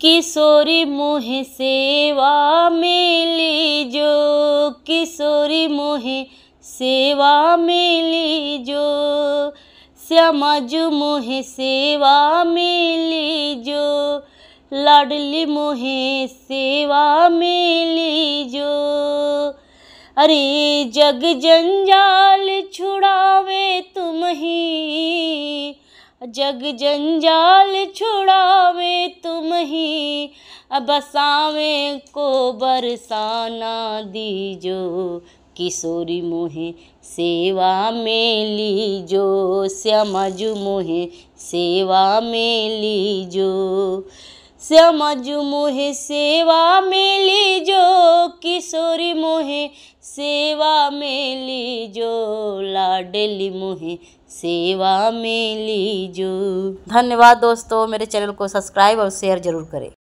किशोरी मोहे सेवा में लीजो, किशोरी मोहे सेवा में लीजो, श्यामाजू मोहे सेवा में लीजो, लाडली मोहे सेवा में लीजो। अरे जग जंजाल छुड़ावे तुम ही, जग जंजाल छुड़ावे तुम ही, बसावे को बरसाना दीजो, किशोरी मोहे सेवा में लीजो, श्यामाजू मोहे सेवा में लीजो, श्यामाजू मोहे सेवा में लीजो, किशोरी मोहे सेवा में लीजो, लाडली मोहे सेवा में लीजो। धन्यवाद दोस्तों, मेरे चैनल को सब्सक्राइब और शेयर जरूर करें।